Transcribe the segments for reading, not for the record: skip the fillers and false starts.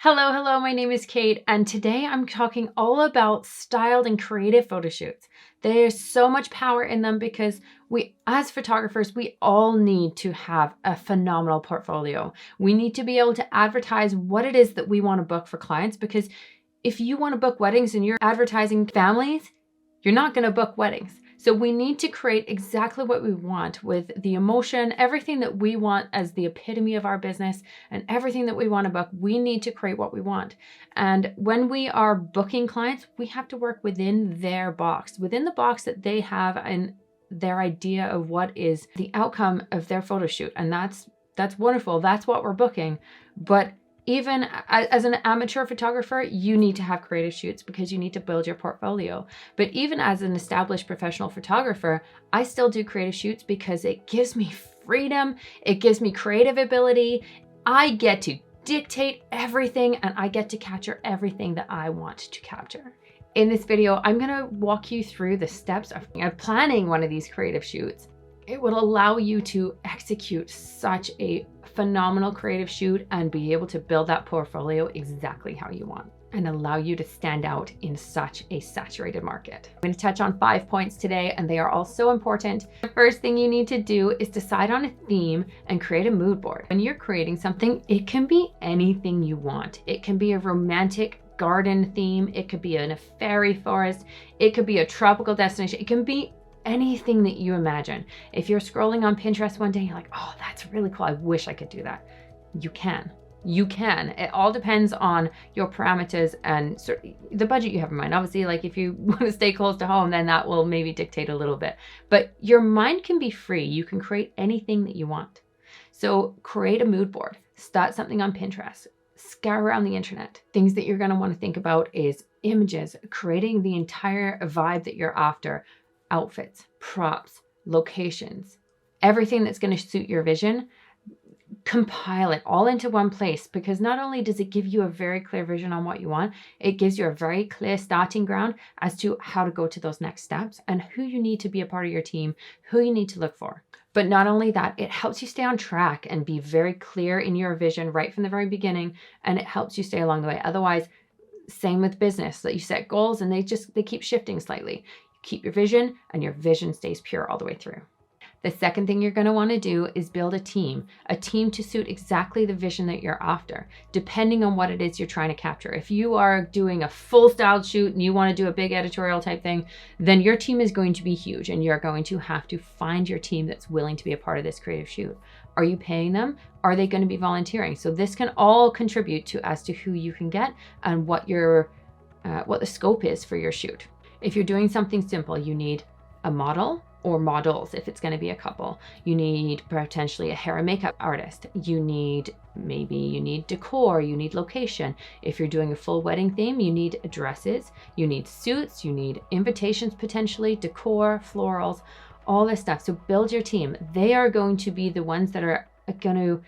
Hello, hello, my name is Kate, and today I'm talking all about styled and creative photo shoots. There's so much power in them because as photographers, we all need to have a phenomenal portfolio. We need to be able to advertise what it is that we want to book for clients, because if you want to book weddings and you're advertising families, you're not going to book weddings. So we need to create exactly what we want with the emotion, everything that we want as the epitome of our business, and everything that we want to book. We need to create what we want. And when we are booking clients, we have to work within their box, within the box that they have and their idea of what is the outcome of their photo shoot. And that's wonderful. That's what we're booking. But even as an amateur photographer, you need to have creative shoots because you need to build your portfolio. But even as an established professional photographer, I still do creative shoots because it gives me freedom. It gives me creative ability. I get to dictate everything and I get to capture everything that I want to capture. In this video, I'm gonna walk you through the steps of planning one of these creative shoots. It will allow you to execute such a phenomenal creative shoot and be able to build that portfolio exactly how you want and allow you to stand out in such a saturated market. I'm going to touch on 5 points today, and they are all so important. The first thing you need to do is decide on a theme and create a mood board. When you're creating something, it can be anything you want. It can be a romantic garden theme. It could be in a fairy forest. It could be a tropical destination. It can be anything that you imagine. If you're scrolling on Pinterest one day, you're like, oh, that's really cool. I wish I could do that. You can. You can. It all depends on your parameters and the budget you have in mind. Obviously, like if you want to stay close to home, then that will maybe dictate a little bit. But your mind can be free. You can create anything that you want. So create a mood board. Start something on Pinterest. Scour around the internet. Things that you're going to want to think about is images, creating the entire vibe that you're after. Outfits, props, locations, everything that's going to suit your vision. Compile it all into one place, because not only does it give you a very clear vision on what you want, it gives you a very clear starting ground as to how to go to those next steps and who you need to be a part of your team, who you need to look for. But not only that, it helps you stay on track and be very clear in your vision right from the very beginning, and it helps you stay along the way. Otherwise, same with business, that you set goals and they keep shifting slightly. Keep your vision, and your vision stays pure all the way through. The second thing you're going to want to do is build a team to suit exactly the vision that you're after, depending on what it is you're trying to capture. If you are doing a full styled shoot and you want to do a big editorial type thing, then your team is going to be huge, and you're going to have to find your team that's willing to be a part of this creative shoot. Are you paying them? Are they going to be volunteering? So this can all contribute to as to who you can get and what the scope is for your shoot. If you're doing something simple, you need a model or models if it's going to be a couple. You need potentially a hair and makeup artist. You need decor, you need location. If you're doing a full wedding theme, you need dresses, you need suits, you need invitations potentially, decor, florals, all this stuff. So build your team. They are going to be the ones that are going to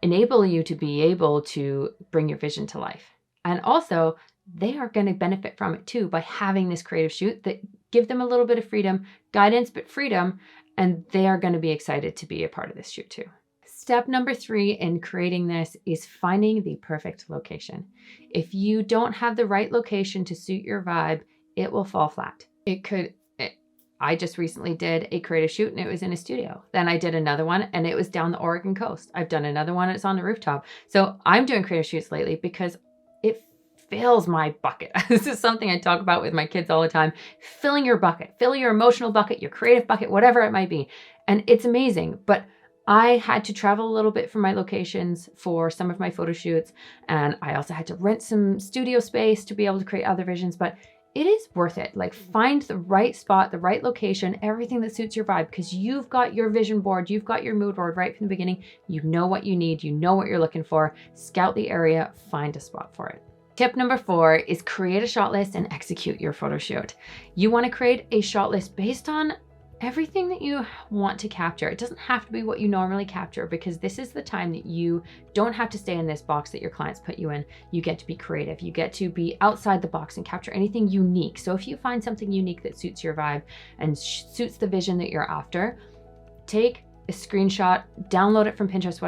enable you to be able to bring your vision to life. And also, they are going to benefit from it too by having this creative shoot that give them a little bit of freedom, guidance, but freedom, and they are going to be excited to be a part of this shoot too. Step number 3 in creating this is finding the perfect location. If you don't have the right location to suit your vibe, it will fall flat. I just recently did a creative shoot and it was in a studio. Then I did another one and it was down the Oregon coast. I've done another one, it's on the rooftop. So I'm doing creative shoots lately because it fills my bucket. This is something I talk about with my kids all the time. Filling your bucket, fill your emotional bucket, your creative bucket, whatever it might be. And it's amazing. But I had to travel a little bit from my locations for some of my photo shoots. And I also had to rent some studio space to be able to create other visions. But it is worth it. Like, find the right spot, the right location, everything that suits your vibe, because you've got your vision board, you've got your mood board right from the beginning. You know what you need, you know what you're looking for. Scout the area, find a spot for it. Tip number 4 is create a shot list and execute your photo shoot. You want to create a shot list based on everything that you want to capture. It doesn't have to be what you normally capture, because this is the time that you don't have to stay in this box that your clients put you in. You get to be creative. You get to be outside the box and capture anything unique. So if you find something unique that suits your vibe and suits the vision that you're after, take a screenshot, download it from Pinterest,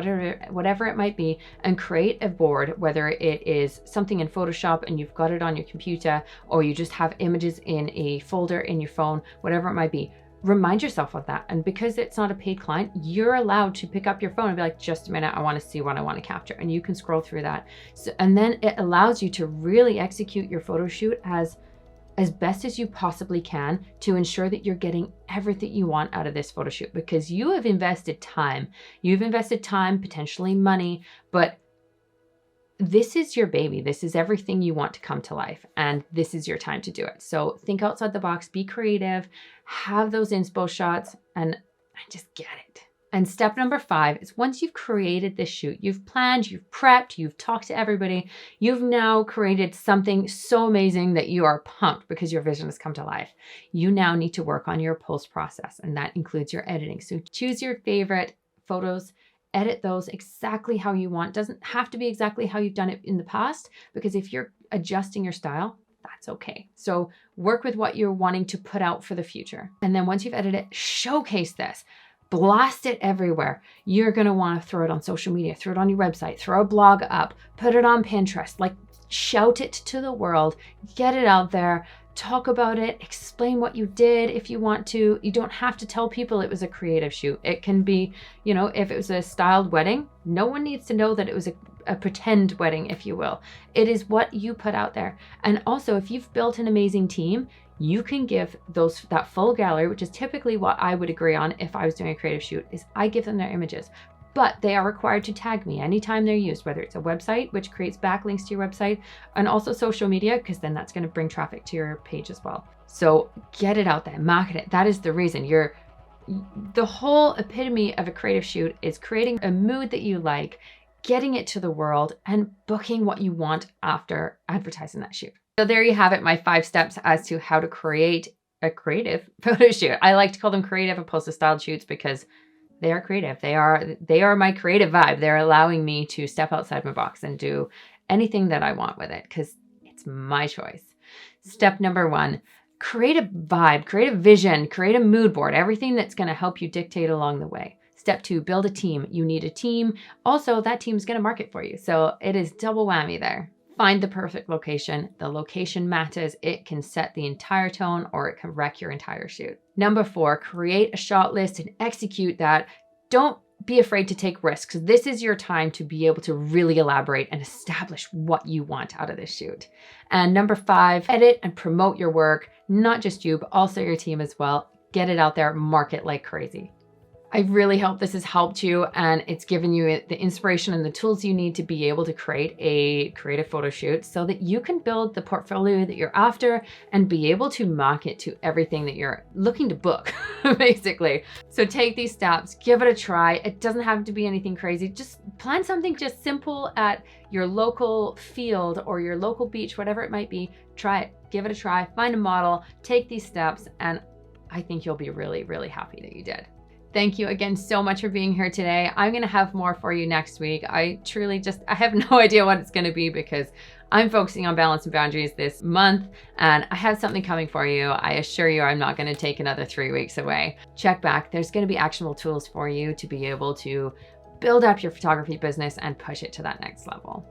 whatever it might be, and create a board, whether it is something in Photoshop and you've got it on your computer, or you just have images in a folder in your phone, whatever it might be. Remind yourself of that. And because it's not a paid client, you're allowed to pick up your phone and be like, just a minute, I want to see what I want to capture. And you can scroll through that. So, and then it allows you to really execute your photo shoot as best as you possibly can to ensure that you're getting everything you want out of this photo shoot, because you have invested time. You've invested time, potentially money, but this is your baby. This is everything you want to come to life, and this is your time to do it. So think outside the box, be creative, have those inspo shots, and just get it. And step number 5 is, once you've created this shoot, you've planned, you've prepped, you've talked to everybody, you've now created something so amazing that you are pumped because your vision has come to life. You now need to work on your post process, and that includes your editing. So choose your favorite photos, edit those exactly how you want. Doesn't have to be exactly how you've done it in the past, because if you're adjusting your style, that's okay. So work with what you're wanting to put out for the future. And then once you've edited it, showcase this. Blast it everywhere. You're going to want to throw it on social media, throw it on your website, throw a blog up, put it on Pinterest, like shout it to the world, get it out there, talk about it, explain what you did if you want to. You don't have to tell people it was a creative shoot. It can be, you know, if it was a styled wedding, no one needs to know that it was a pretend wedding, if you will. It is what you put out there. And also, if you've built an amazing team, you can give that full gallery, which is typically what I would agree on if I was doing a creative shoot, is I give them their images, but they are required to tag me anytime they're used, whether it's a website, which creates backlinks to your website, and also social media, because then that's going to bring traffic to your page as well. So get it out there, market it. That is the reason. The whole epitome of a creative shoot is creating a mood that you like, getting it to the world, and booking what you want after advertising that shoot. So there you have it, my 5 steps as to how to create a creative photo shoot. I like to call them creative opposed to styled shoots because they are creative. They are my creative vibe. They're allowing me to step outside my box and do anything that I want with it because it's my choice. Step number 1, create a vibe, create a vision, create a mood board, everything that's going to help you dictate along the way. Step 2, build a team. You need a team. Also, that team is going to market for you. So it is double whammy there. Find the perfect location. The location matters. It can set the entire tone or it can wreck your entire shoot. Number 4, create a shot list and execute that. Don't be afraid to take risks. This is your time to be able to really elaborate and establish what you want out of this shoot. And number 5, edit and promote your work, not just you, but also your team as well. Get it out there, market like crazy. I really hope this has helped you and it's given you the inspiration and the tools you need to be able to create a creative photo shoot so that you can build the portfolio that you're after and be able to market to everything that you're looking to book, basically. So take these steps, give it a try. It doesn't have to be anything crazy. Just plan something just simple at your local field or your local beach, whatever it might be. Try it, give it a try, find a model, take these steps, and I think you'll be really, really happy that you did. Thank you again so much for being here today. I'm going to have more for you next week. I have no idea what it's going to be because I'm focusing on balance and boundaries this month and I have something coming for you. I assure you I'm not going to take another 3 weeks away. Check back. There's going to be actionable tools for you to be able to build up your photography business and push it to that next level.